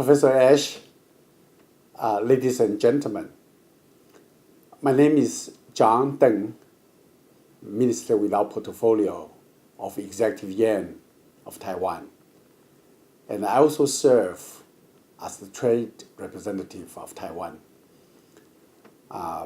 Professor Ash, ladies and gentlemen, my name is John Deng, Minister without portfolio of Executive Yuan of Taiwan. And I also serve as the trade representative of Taiwan.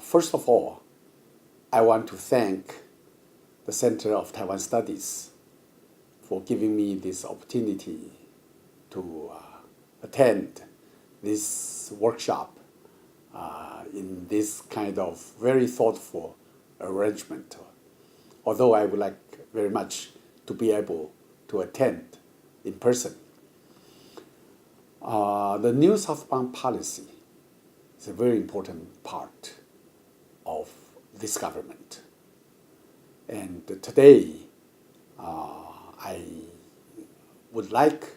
First of all, I want to thank the Center of Taiwan Studies for giving me this opportunity to attend this workshop in this kind of very thoughtful arrangement. Although I would like very much to be able to attend in person. The new southbound policy is a very important part of this government. And today, I would like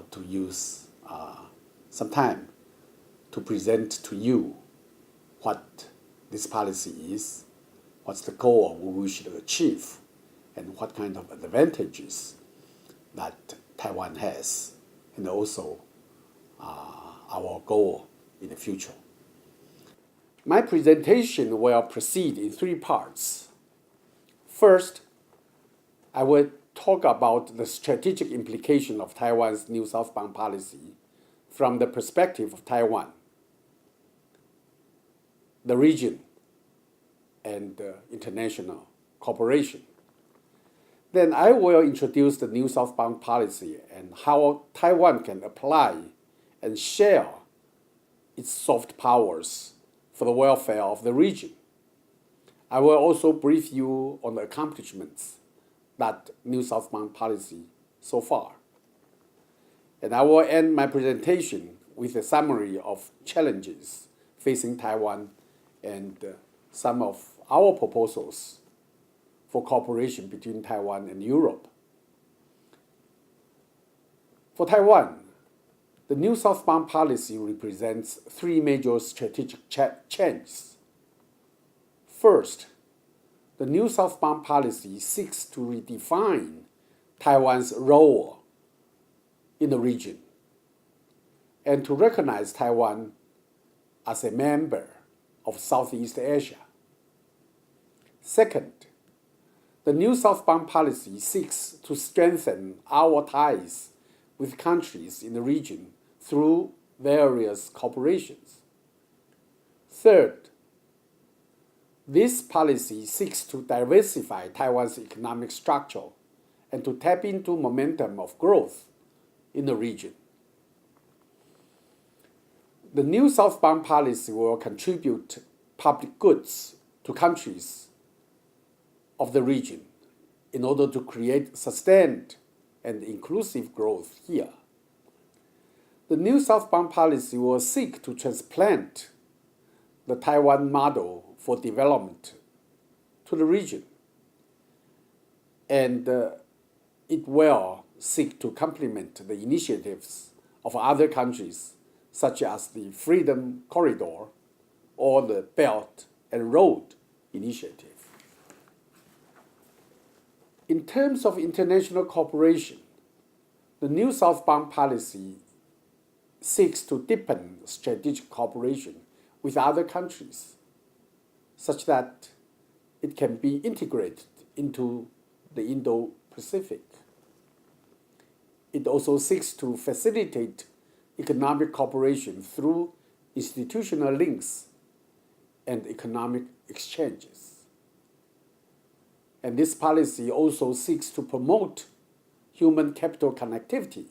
to use some time to present to you what this policy is, what's the goal we should achieve, and what kind of advantages that Taiwan has, and also our goal in the future. My presentation will proceed in three parts. First, I will talk about the strategic implication of Taiwan's new southbound policy from the perspective of Taiwan, the region, and international cooperation. Then I will introduce the new southbound policy and how Taiwan can apply and share its soft powers for the welfare of the region. I will also brief you on the accomplishments that new southbound policy so far. And I will end my presentation with a summary of challenges facing Taiwan and some of our proposals for cooperation between Taiwan and Europe. For Taiwan, the new southbound policy represents three major strategic changes. First, the new southbound policy seeks to redefine Taiwan's role in the region and to recognize Taiwan as a member of Southeast Asia. Second, the new southbound policy seeks to strengthen our ties with countries in the region through various cooperations. Third, this policy seeks to diversify Taiwan's economic structure and to tap into momentum of growth in the region. The new southbound policy will contribute public goods to countries of the region in order to create sustained and inclusive growth here. The new southbound policy will seek to transplant the Taiwan model for development to the region, and it will seek to complement the initiatives of other countries such as the Freedom Corridor or the Belt and Road Initiative. In terms of international cooperation, the new southbound policy seeks to deepen strategic cooperation with other countries such that it can be integrated into the Indo-Pacific. It also seeks to facilitate economic cooperation through institutional links and economic exchanges. And this policy also seeks to promote human capital connectivity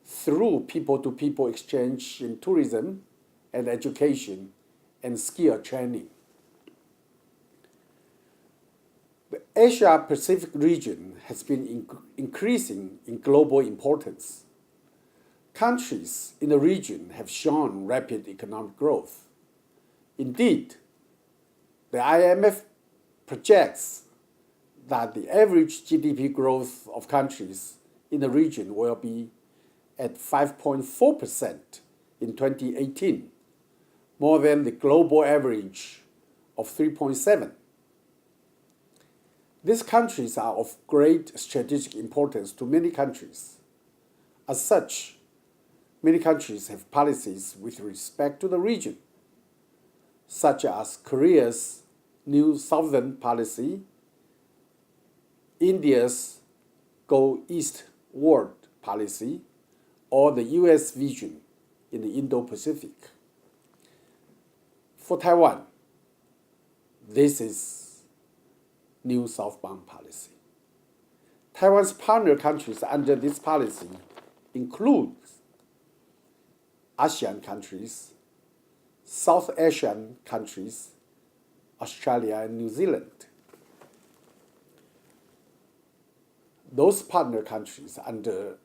through people-to-people exchange in tourism and education and skill training. The Asia-Pacific region has been increasing in global importance. Countries in the region have shown rapid economic growth. Indeed, the IMF projects that the average GDP growth of countries in the region will be at 5.4% in 2018, more than the global average of 3.7%. These countries are of great strategic importance to many countries. As such, many countries have policies with respect to the region, such as Korea's New Southern Policy, India's Go Eastward policy, or the U.S. vision in the Indo-Pacific. For Taiwan, this is New Southbound policy. Taiwan's partner countries under this policy include ASEAN countries, South Asian countries, Australia and New Zealand. Those partner countries under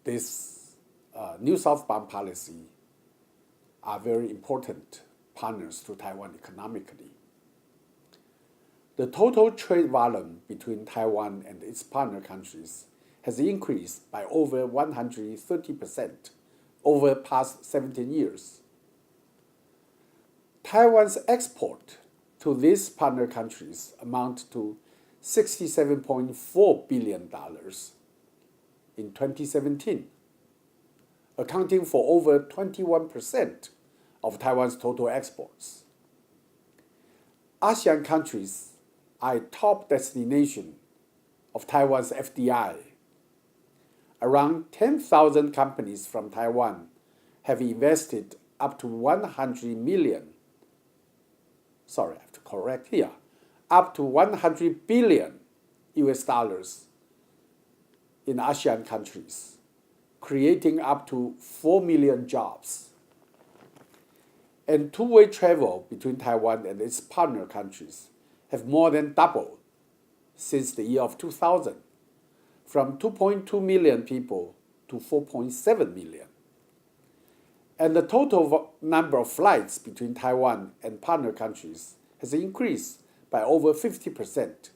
this New Southbound policy are very important partners to Taiwan economically. The total trade volume between Taiwan and its partner countries has increased by over 130% over the past 17 years. Taiwan's export to these partner countries amount to $67.4 billion in 2017, accounting for over 21% of Taiwan's total exports. ASEAN countries are a top destination of Taiwan's FDI. Around 10,000 companies from Taiwan have invested up to 100 million. Sorry, I have to correct here. Up to 100 billion US dollars in ASEAN countries, creating up to 4 million jobs. And two-way travel between Taiwan and its partner countries have more than doubled since the year of 2000, from 2.2 million people to 4.7 million. And the total number of flights between Taiwan and partner countries has increased by over 50%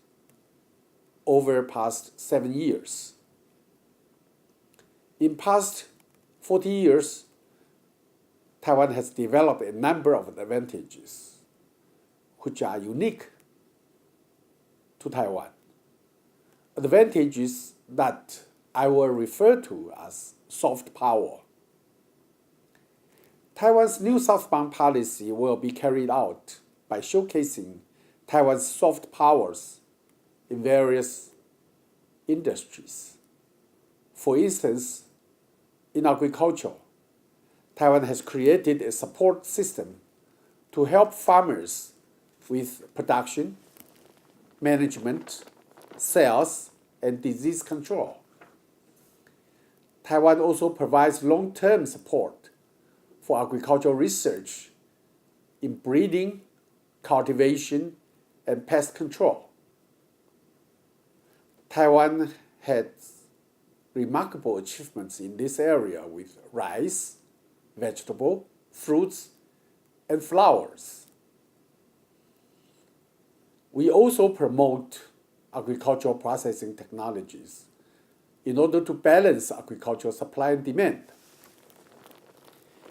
over the past 7 years. In past 40 years, Taiwan has developed a number of advantages which are unique to Taiwan. Advantages that I will refer to as soft power. Taiwan's New Southbound policy will be carried out by showcasing Taiwan's soft powers in various industries. For instance, in agriculture, Taiwan has created a support system to help farmers with production, management, sales, and disease control. Taiwan also provides long-term support for agricultural research in breeding, cultivation, and pest control. Taiwan has remarkable achievements in this area with rice, vegetable, fruits, and flowers. We also promote agricultural processing technologies in order to balance agricultural supply and demand,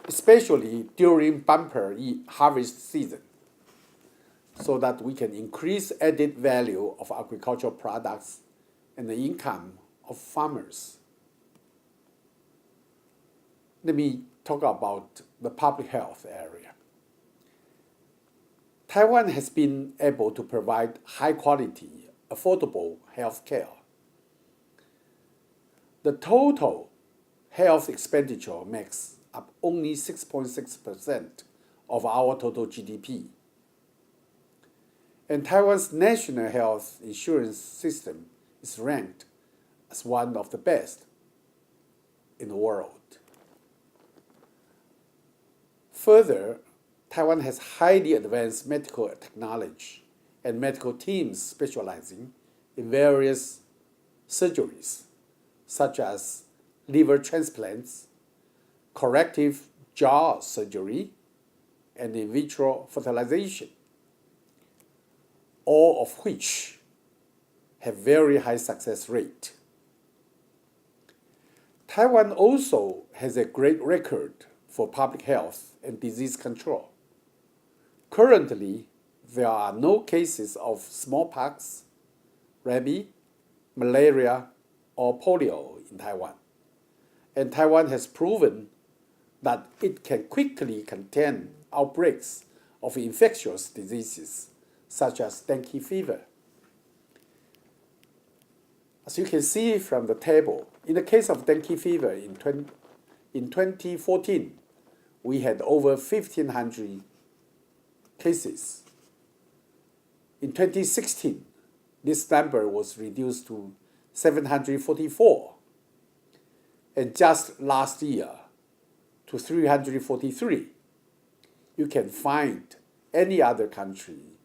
especially during bumper harvest season, so that we can increase added value of agricultural products and the income of farmers. Let me talk about the public health area. Taiwan has been able to provide high-quality, affordable health care. The total health expenditure makes up only 6.6% of our total GDP. And Taiwan's national health insurance system is ranked as one of the best in the world. Further, Taiwan has highly advanced medical technology and medical teams specializing in various surgeries, such as liver transplants, corrective jaw surgery, and in vitro fertilization, all of which have very high success rate. Taiwan also has a great record for public health and disease control. Currently, there are no cases of smallpox, rabies, malaria, or polio in Taiwan. and Taiwan has proven that it can quickly contain outbreaks of infectious diseases such as dengue fever. As you can see from the table, in the case of dengue fever in 2014, we had over 1,500 cases. In 2016, this number was reduced to 744, and just last year to 343. You can find any other country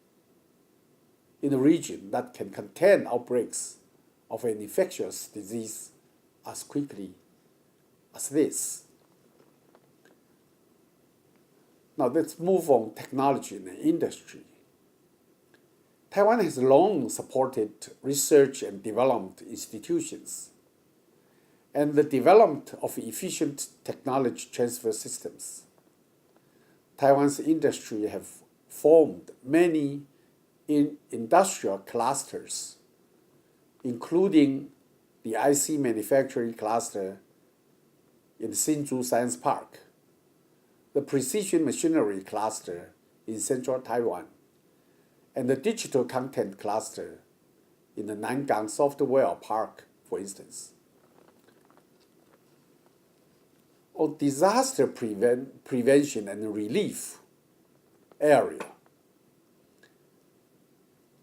in the region that can contain outbreaks of an infectious disease as quickly as this. Now let's move on technology and industry. Taiwan has long supported research and development institutions and the development of efficient technology transfer systems. Taiwan's industry have formed many industrial clusters, including the IC manufacturing cluster in Hsinchu Science Park, the precision machinery cluster in central Taiwan, and the digital content cluster in the Nangang Software Park, for instance. On disaster prevention and relief area,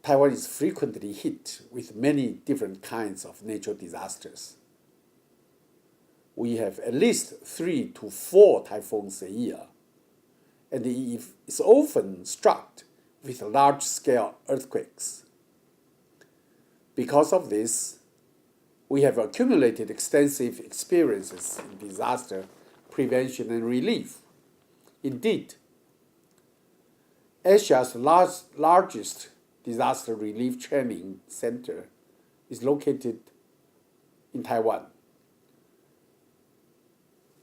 Taiwan is frequently hit with many different kinds of natural disasters. We have at least 3 to 4 typhoons a year, and it is often struck with large-scale earthquakes. Because of this, we have accumulated extensive experiences in disaster prevention and relief. Indeed, Asia's largest disaster relief training center is located in Taiwan,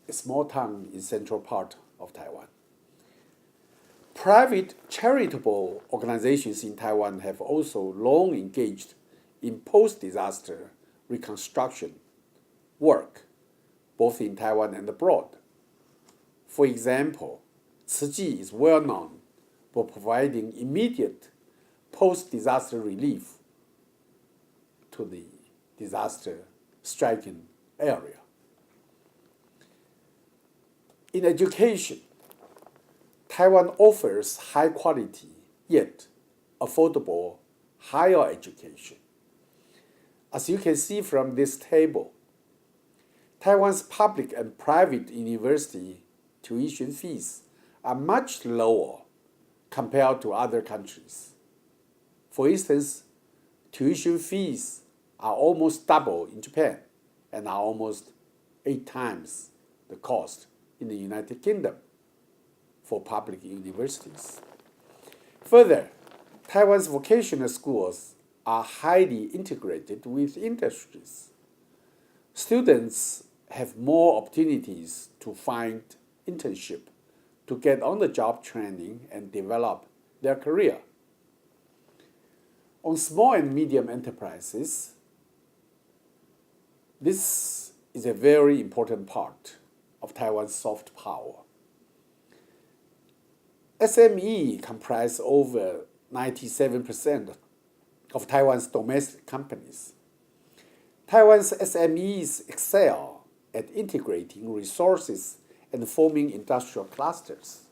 a small town in central part of Taiwan. Private charitable organizations in Taiwan have also long engaged in post-disaster reconstruction work, both in Taiwan and abroad. For example, Tzu Chi is well known for providing immediate post-disaster relief to the disaster-stricken area. In education, Taiwan offers high quality yet affordable higher education. As you can see from this table, Taiwan's public and private university tuition fees are much lower compared to other countries. For instance, tuition fees are almost double in Japan and are almost 8 times the cost in the United Kingdom for public universities. Further, Taiwan's vocational schools are highly integrated with industries. Students have more opportunities to find internship, to get on-the-job training and develop their career. On small and medium enterprises, this is a very important part of Taiwan's soft power. SME comprise over 97% of Taiwan's domestic companies. Taiwan's SMEs excel at integrating resources and forming industrial clusters.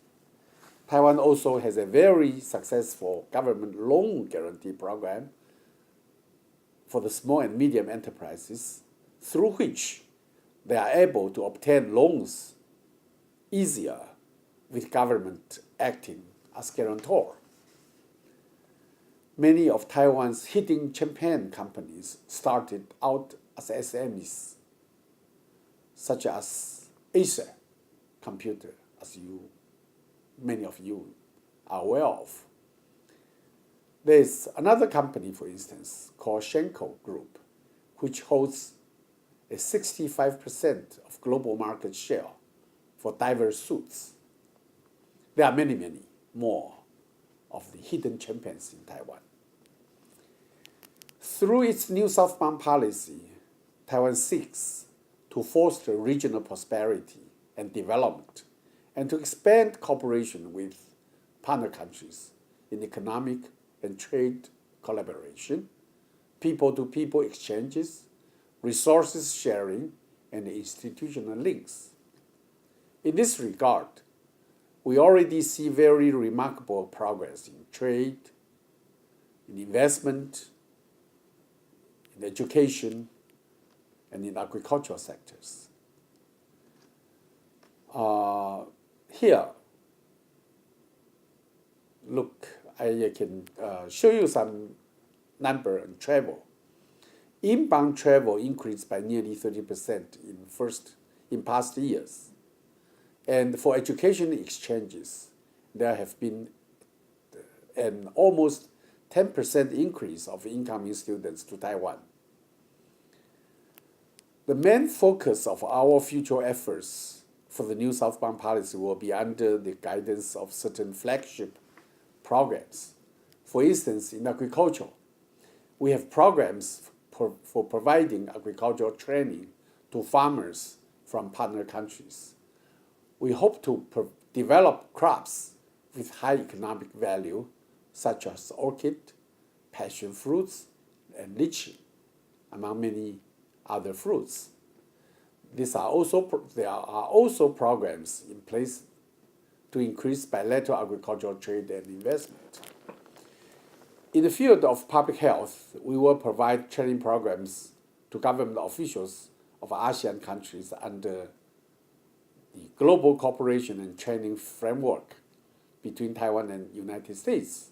Taiwan also has a very successful government loan guarantee program for the small and medium enterprises, through which they are able to obtain loans easier with government acting as guarantor. Many of Taiwan's hidden champion companies started out as SMEs, such as Acer Computer, as many of you are aware of. There's another company, for instance, called Schenkel Group, which holds a 65% of global market share for diverse suits. There are many, many more of the hidden champions in Taiwan. Through its new southbound policy, Taiwan seeks to foster regional prosperity and development, and to expand cooperation with partner countries in economic and trade collaboration, people-to-people exchanges, resources sharing, and institutional links. In this regard, we already see very remarkable progress in trade, in investment, in education, and in agricultural sectors. Here, look, I can show you some number on travel. Inbound travel increased by nearly 30% in past years. And for education exchanges, there have been an almost 10% increase of incoming students to Taiwan. The main focus of our future efforts for the new southbound policy will be under the guidance of certain flagship programs. For instance, in agriculture, we have programs for providing agricultural training to farmers from partner countries. We hope to develop crops with high economic value, such as orchid, passion fruits, and lychee, among many other fruits. There are also programs in place to increase bilateral agricultural trade and investment. In the field of public health, we will provide training programs to government officials of ASEAN countries under the Global Cooperation and Training Framework between Taiwan and United States.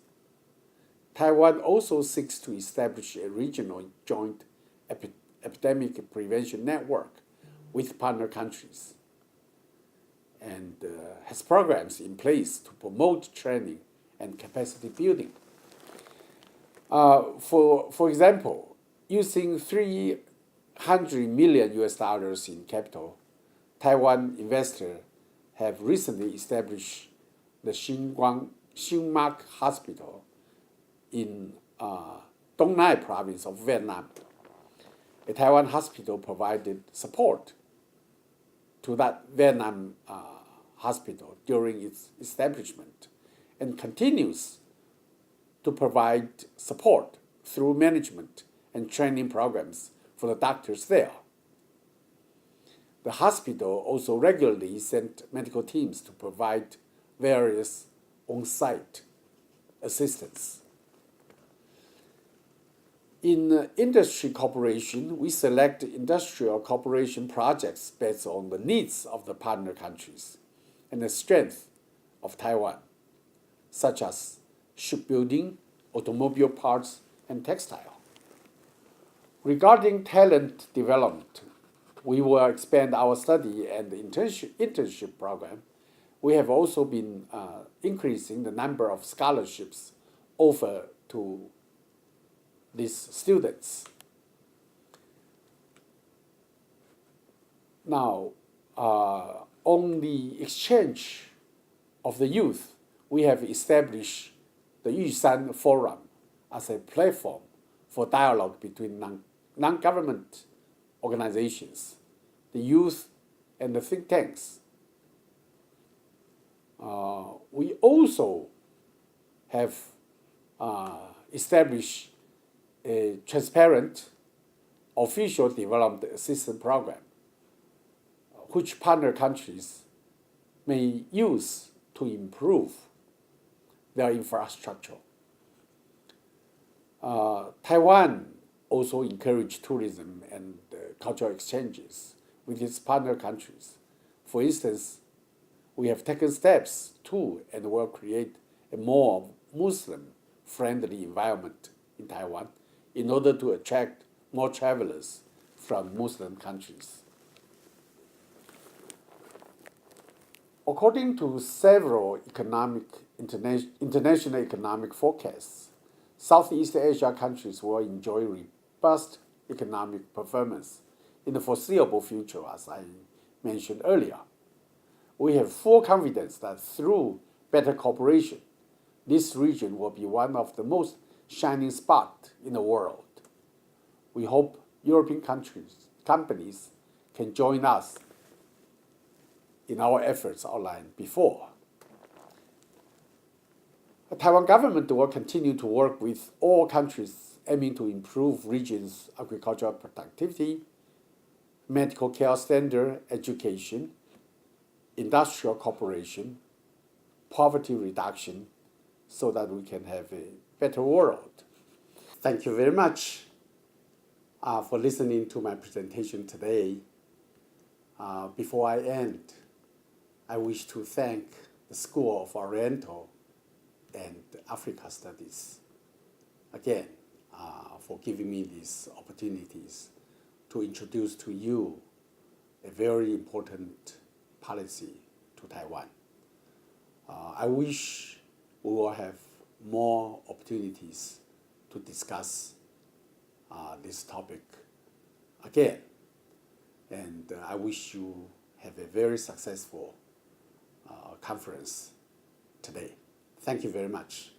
Taiwan also seeks to establish a regional joint epidemic prevention network with partner countries and has programs in place to promote training and capacity building. For example, using $300 million in capital, Taiwan investors have recently established the Xinmark Hospital in Dong Nai province of Vietnam. A Taiwan hospital provided support to that Vietnam hospital during its establishment and continues to provide support through management and training programs for the doctors there. The hospital also regularly sent medical teams to provide various on-site assistance. In industry cooperation, we select industrial cooperation projects based on the needs of the partner countries and the strength of Taiwan, such as shipbuilding, automobile parts, and textile. Regarding talent development, we will expand our study and internship program. We have also been increasing the number of scholarships offered to these students. Now, on the exchange of the youth, we have established the Yushan Forum as a platform for dialogue between non-government organizations, the youth, and the think tanks. We also have established a transparent official development assistance program, which partner countries may use to improve their infrastructure. Taiwan also encouraged tourism and cultural exchanges with its partner countries. For instance, we have taken steps to and will create a more Muslim-friendly environment in Taiwan in order to attract more travelers from Muslim countries. According to several international economic forecasts, Southeast Asia countries will enjoy robust economic performance in the foreseeable future, as I mentioned earlier. We have full confidence that through better cooperation, this region will be one of the most shining spots in the world. We hope European companies can join us in our efforts outlined before. The Taiwan government will continue to work with all countries aiming to improve region's agricultural productivity, medical care standard, education, industrial cooperation, poverty reduction, so that we can have a better world. Thank you very much for listening to my presentation today. Before I end, I wish to thank the School of Oriental and Africa Studies again for giving me these opportunities to introduce to you a very important policy to Taiwan. I wish we will have more opportunities to discuss this topic again. And I wish you have a very successful conference today. Thank you very much.